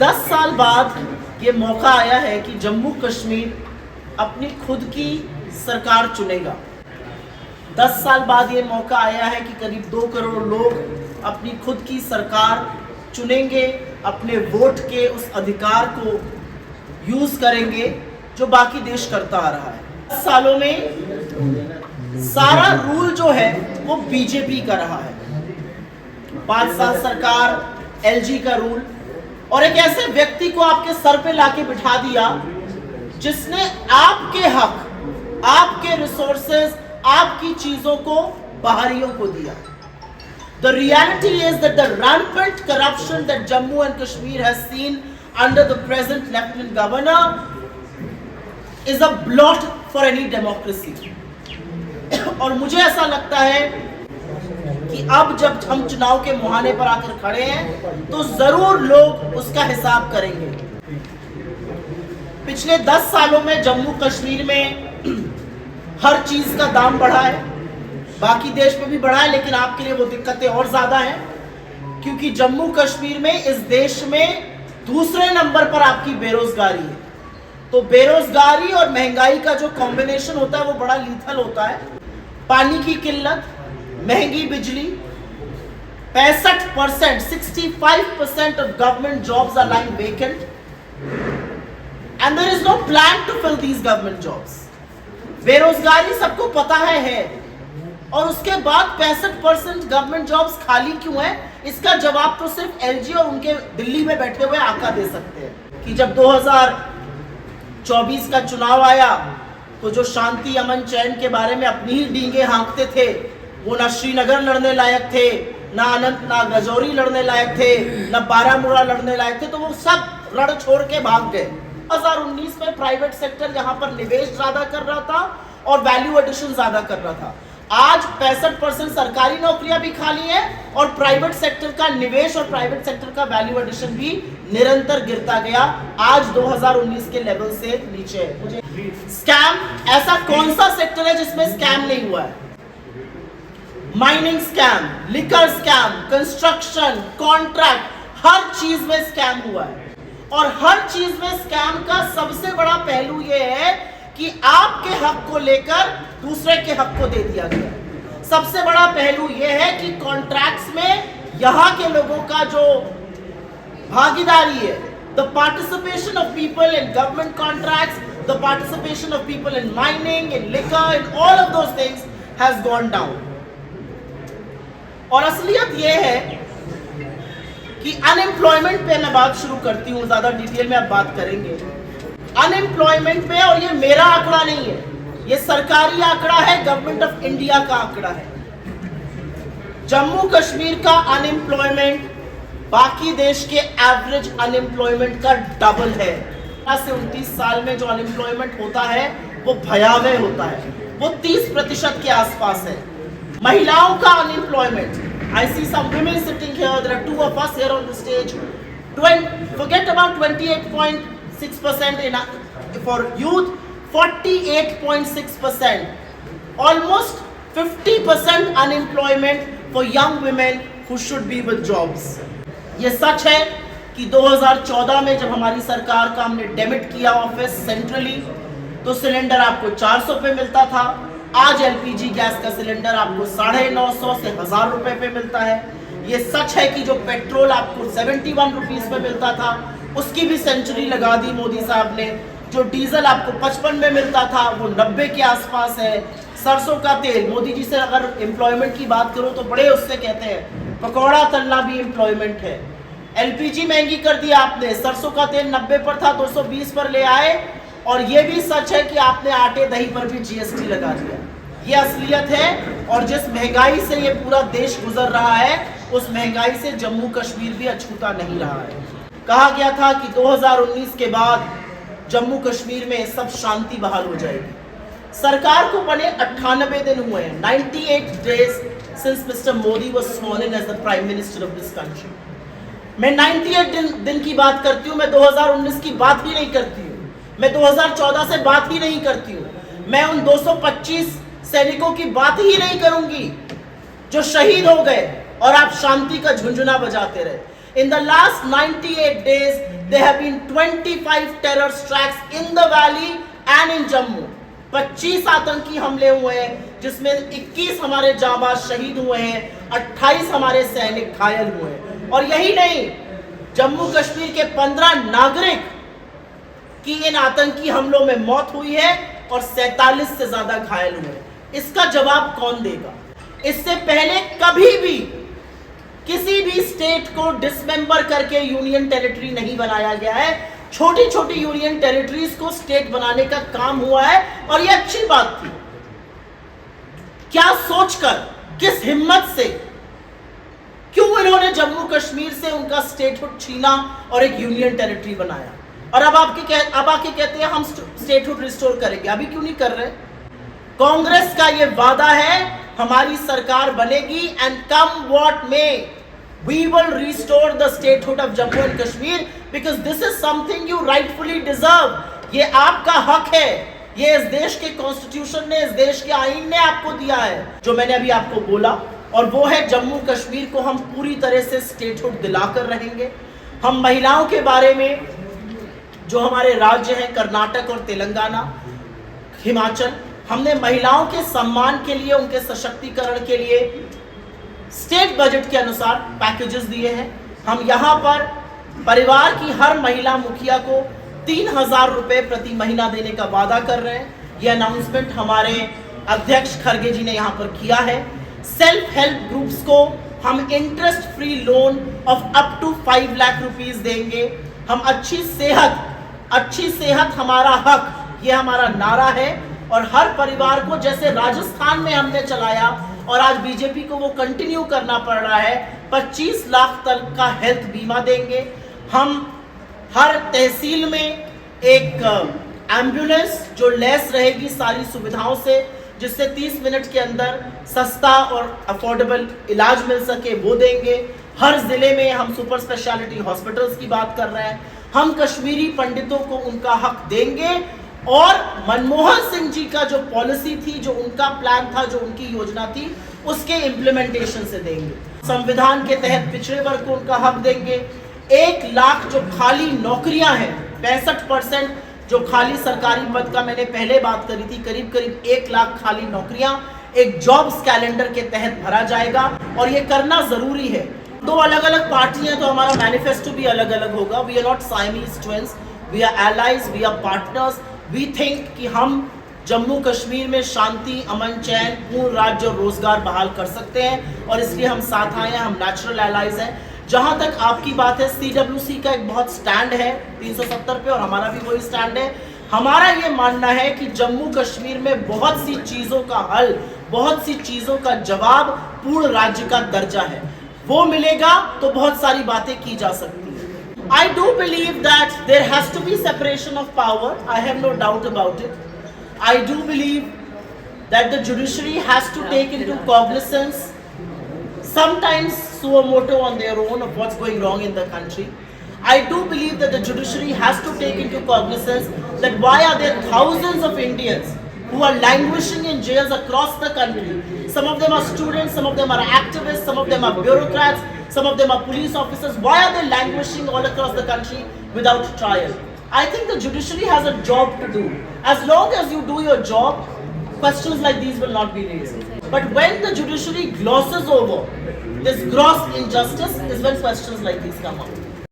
10 साल बाद ये मौका आया है कि जम्मू कश्मीर अपनी खुद की सरकार चुनेगा। 10 साल बाद ये मौका आया है कि करीब 2 करोड़ लोग अपनी खुद की सरकार चुनेंगे, अपने वोट के उस अधिकार को यूज करेंगे जो बाकी देश करता आ रहा है। 10 सालों में सारा रूल जो है वो बीजेपी का रहा है। 5 साल सरकार एलजी का रूल, और एक ऐसे व्यक्ति को आपके सर पे लाके बिठा दिया जिसने आपके हक, आपके रिसोर्सेज, आपकी चीजों को बाहरियों को दिया। The reality is that the rampant corruption that Jammu and Kashmir has seen under the present Lieutenant Governor is a blot for any democracy. और मुझे ऐसा लगता है कि अब जब हम चुनाव के मुहाने पर आकर खड़े हैं तो जरूर लोग उसका हिसाब करेंगे। पिछले 10 सालों में जम्मू कश्मीर में हर चीज का दाम बढ़ा है, बाकी देश में भी बढ़ा है, लेकिन आपके लिए वो दिक्कतें और ज्यादा हैं क्योंकि जम्मू कश्मीर में इस देश में दूसरे नंबर पर आपकी बेरोजगारी है। तो बेरोजगारी और महंगाई का जो कॉम्बिनेशन होता है वो बड़ा लीथल होता है। पानी की किल्लत, महंगी बिजली, 65%, 65% of government jobs are lying vacant and there is no plan to fill these government jobs. बेरोजगारी सबको पता है और उसके बाद 65% गवर्नमेंट जॉब्स खाली क्यों है, इसका जवाब तो सिर्फ एलजी और उनके दिल्ली में बैठे हुए आका दे सकते हैं। कि जब 2024 का चुनाव आया तो जो शांति, अमन, चैन के बारे में अपनी ही डींगे हाँकते थे, वो ना श्रीनगर लड़ने लायक थे, ना अनंतनाग राजौरी लड़ने लायक थे, ना बारामूला लड़ने लायक थे, तो वो सब रण छोड़ के भाग गए। 2019 में प्राइवेट सेक्टर यहाँ पर निवेश ज्यादा कर रहा था और वैल्यू एडिशन ज्यादा कर रहा था। आज 65% सरकारी नौकरियां भी खाली है और प्राइवेट सेक्टर का निवेश और प्राइवेट सेक्टर का वैल्यू एडिशन भी निरंतर गिरता गया, आज 2019 के लेवल से नीचे है। मुझे स्कैम, ऐसा कौन सा सेक्टर है जिसमें स्कैम नहीं हुआ है? Mining scam, liquor scam, construction, contract, हर चीज में स्कैम हुआ है। और हर चीज में स्कैम का सबसे बड़ा पहलू यह है कि आपके हक को लेकर दूसरे के हक को दे दिया गया। सबसे बड़ा पहलू यह है कि कॉन्ट्रैक्ट्स में यहां के लोगों का जो भागीदारी है, the participation of people in government contracts, the participation of people in mining, in liquor, in all of those things has gone down. और असलियत यह है कि अनएम्प्लॉयमेंट पे मैं बात शुरू करती हूं, ज्यादा डिटेल में अब बात करेंगे अनएम्प्लॉयमेंट पे। और ये मेरा आंकड़ा नहीं है, ये सरकारी आंकड़ा है, गवर्नमेंट ऑफ इंडिया का आंकड़ा है। जम्मू कश्मीर का अनएम्प्लॉयमेंट बाकी देश के एवरेज अनएम्प्लॉयमेंट का डबल है। 18 से 29 साल में जो अनएम्प्लॉयमेंट होता है वो भयावह होता है, वो 30% के आसपास है। महिलाओं का unemployment, I see some women sitting here, there are 2 of us here on the stage. Forget about 28.6% for youth, 48.6%. Almost 50% unemployment for young women who should be with jobs. ये सच है कि 2014 में जब हमारी सरकार का हमने डेबिट किया ऑफिस सेंट्रली, तो सिलेंडर आपको 400 पे मिलता था। आज एलपीजी गैस का सिलेंडर आपको 950 से 1000 रुपए पे मिलता है। ये सच है कि जो पेट्रोल आपको 71 रुपीज पे मिलता था उसकी भी सेंचुरी लगा दी मोदी साहब ने। जो डीजल आपको 55 में मिलता था वो 90 के आसपास है। सरसों का तेल, मोदी जी से अगर एम्प्लॉयमेंट की बात करूं तो बड़े उससे कहते हैं पकौड़ा तलना भी एम्प्लॉयमेंट है। एलपीजी महंगी कर दिया आपने, सरसों का तेल 90 पर था 220 पर ले आए। और ये भी सच है कि आपने आटे दही पर भी जीएसटी लगा दिया। ये असलियत है। और जिस महंगाई से ये पूरा देश गुजर रहा है उस महंगाई से जम्मू कश्मीर भी अछूता नहीं रहा है। कहा गया था कि 2019 के बाद जम्मू कश्मीर में सब शांति बहाल हो जाएगी। सरकार को बने 98 दिन हुए हैं, 98 days since Mr. Modi was sworn in as the Prime Minister of this country. मैं 98 दिन की बात करती हूँ, मैं 2019 की बात ही नहीं करती हूँ, मैं 2014 से बात ही नहीं करती हूँ, मैं उन 225 सैनिकों की बात ही नहीं करूंगी जो शहीद हो गए और आप शांति का झुंझुना बजाते रहे। In the last 98 days, there have been 25 terror strikes in the valley and in Jammu. 25 आतंकी हमले हुए हैं, जिसमें 21 हमारे जांबाज शहीद हुए हैं, 28 हमारे सैनिक घायल हुए हैं। और यही नहीं, जम्मू कश्मीर के 15 नागरिक की इन आतंकी हमलों में मौत हुई है और 47 से ज्यादा घायल हुए। इसका जवाब कौन देगा? इससे पहले कभी भी किसी भी स्टेट को डिसमेंबर करके यूनियन टेरिटरी नहीं बनाया गया है। छोटी छोटी यूनियन टेरिटरीज को स्टेट बनाने का काम हुआ है और यह अच्छी बात थी। क्या सोचकर, किस हिम्मत से, क्यों इन्होंने जम्मू कश्मीर से उनका स्टेटहुड छीना और एक यूनियन टेरिटरी बनाया? और अब आके कहते हैं हम स्टेटहुड रिस्टोर करेंगे। अभी क्यों नहीं कर रहे? कांग्रेस का यह वादा है, हमारी सरकार बनेगी and come what may, we will restore the statehood of Jammu and Kashmir because this is something you rightfully deserve. ये आपका हक है, ये इस देश के कॉन्स्टिट्यूशन ने, इस देश के आईन ने आपको दिया है, जो मैंने अभी आपको बोला। और वो है, जम्मू कश्मीर को हम पूरी तरह से स्टेटहुड दिलाकर रहेंगे। हम महिलाओं के बारे में, जो हमारे राज्य हैं कर्नाटक और तेलंगाना, हिमाचल, हमने महिलाओं के सम्मान के लिए, उनके सशक्तिकरण के लिए स्टेट बजट के अनुसार पैकेजेस दिए हैं। हम यहाँ पर परिवार की हर महिला मुखिया को 3,000 रुपए प्रति महीना देने का वादा कर रहे हैं। यह अनाउंसमेंट हमारे अध्यक्ष खड़गे जी ने यहाँ पर किया है। सेल्फ हेल्प ग्रुप्स को हम interest free loan of up to 5 lakh rupees देंगे। हम अच्छी सेहत हमारा हक, ये हमारा नारा है। और हर परिवार को, जैसे राजस्थान में हमने चलाया और आज बीजेपी को वो कंटिन्यू करना पड़ रहा है, 25 लाख तक का हेल्थ बीमा देंगे। हम हर तहसील में एक एम्बुलेंस जो लैस रहेगी सारी सुविधाओं से, जिससे 30 मिनट के अंदर सस्ता और अफोर्डेबल इलाज मिल सके, वो देंगे। हर जिले में हम सुपर स्पेशलिटी हॉस्पिटल्स की बात कर रहे हैं। हम कश्मीरी पंडितों को उनका हक देंगे और मनमोहन सिंह जी का जो पॉलिसी थी, जो उनका प्लान था, जो उनकी योजना थी, उसके इम्प्लीमेंटेशन से देंगे। संविधान के तहत पिछड़े वर्ग को उनका हक देंगे। 1 लाख जो खाली नौकरियां हैं, 65% जो खाली सरकारी पद का मैंने पहले बात करी थी, करीब 1 लाख खाली नौकरियां एक जॉब्स कैलेंडर के तहत भरा जाएगा और ये करना जरूरी है। 2 अलग अलग पार्टियां, तो हमारा मैनिफेस्टो भी अलग अलग होगा। We are not Siamese twins, we are allies, we are partners. We think कि हम जम्मू कश्मीर में शांति, अमन, चैन, पूर्ण राज्य और रोजगार बहाल कर सकते हैं और इसलिए हम साथ आए हैं। हम नेचुरल एलाइज हैं। जहां तक आपकी बात है, CWC का एक बहुत स्टैंड है 370 पे और हमारा भी वही स्टैंड है। हमारा ये मानना है कि जम्मू कश्मीर में बहुत सी चीज़ों का हल, बहुत सी चीज़ों का जवाब पूर्ण राज्य का दर्जा है। वो मिलेगा तो बहुत सारी बातें की जा सकती हैं। I do believe that there has to be separation of power. I have no doubt about it. I do believe that the judiciary has to take into cognizance, sometimes suo motu on their own, of what's going wrong in the country. I do believe that the judiciary has to take into cognizance that why are there thousands of Indians who are languishing in jails across the country. Some of them are students, some of them are activists, some of them are bureaucrats, some of them are police officers. Why are they languishing all across the country without trial? I think the judiciary has a job to do. As long as you do your job, questions like these will not be raised. But when the judiciary glosses over this gross injustice is when questions like these come up.